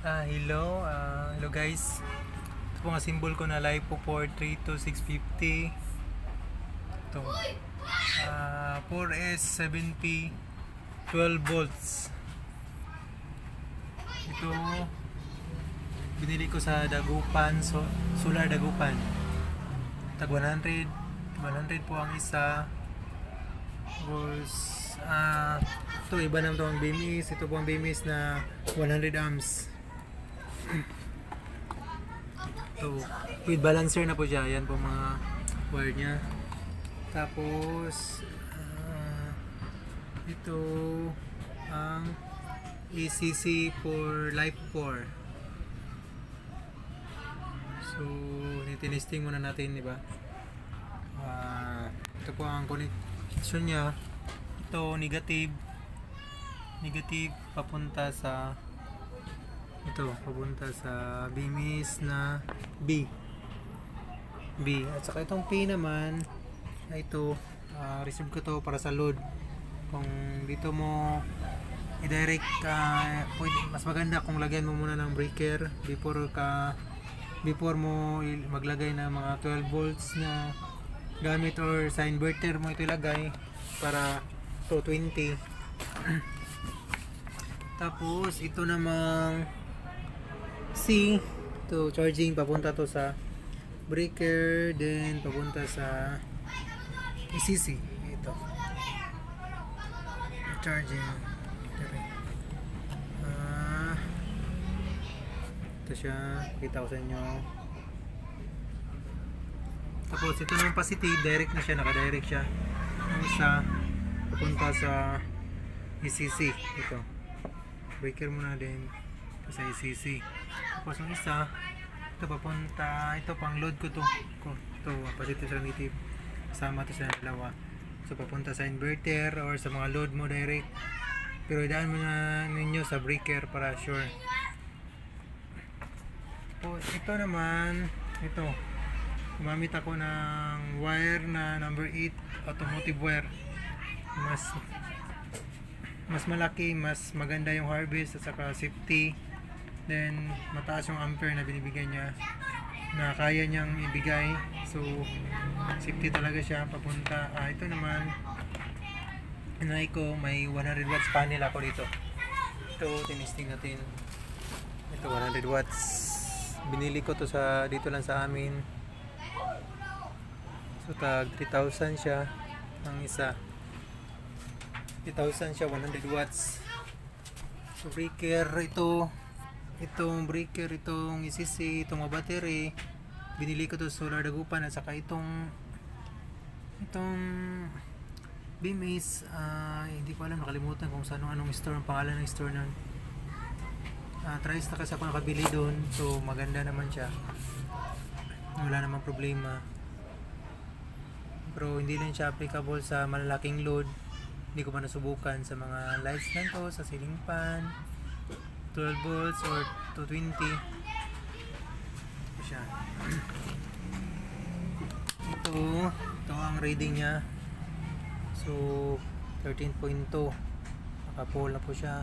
Hello guys. Ito po nga symbol ko na LiPo 432650. Ito. 4S 7P 12 volts. Ito binili ko sa Dagupan, Solar Dagupan. Tag 100 po ang isa. Tapos ito iba naman ito ang BMS. Ito po ang BMS na 100 amps. Ito with balancer na po siya. Yan po mga wire nya. Tapos ito ang ACC for Life 4. So tinesting muna natin, di ba? Ito po ang connection nya. Ito negative papunta sa BMS na B. At saka itong P naman ay ito, receive ko to para sa load. Kung dito mo i-direct mas maganda kung lagyan mo muna ng breaker before mo maglagay ng mga 12 volts na gamit, or sa inverter mo ito ilagay para to 20. Tapos ito namang C, to charging papunta to sa breaker, then papunta sa ECC. Ito charging ito siya, kita ko sa inyo. Tapos ito naman positive, direct na siya, naka-direct siya yung isa papunta sa ECC. Ito breaker muna din sa ECC. Tapos yung isa ito papunta, ito pang load ko to. Ito positive sa negative, kasama to sa dalawa. So papunta sa inverter or sa mga load mo direct, pero idaan mo na ninyo sa breaker para sure. So ito naman, ito gumamit ako ng wire na number 8 automotive wire. Mas malaki, mas maganda yung harvest at saka safety. Then mataas yung ampere na binibigay niya, na kaya niyang ibigay. So safety talaga siya papunta. Ito naman inay ko, may 100 watts panel ako dito. Ito tinesting natin. Ito 100 watts. Binili ko to sa dito lang sa amin. So tag 3,000 siya ang isa. 3,000 siya, 100 watts. So breaker itong breaker, itong ECC, itong mga battery, binili ko to sa Solar Dagupan. At saka itong BMS, hindi ko alam, nakalimutan kung saan anong store, ang pangalan ng store nun. Tries na kasi ako nakabili doon. So maganda naman siya, wala namang problema, pero hindi lang siya applicable sa malalaking load. Hindi ko pa nasubukan sa mga lights lang to, sa ceiling fan 12 volts or 220. Ito siya. Ito ang reading nya. So 13.2, naka-pull na po siya.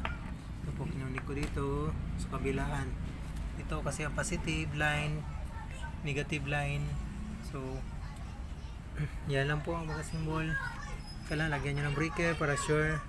Ito po kinunik ko dito sa kabilaan. Ito kasi ang positive line, negative line. So yan lang po ang mga symbol. Kailangan lagyan nyo ng breaker para sure.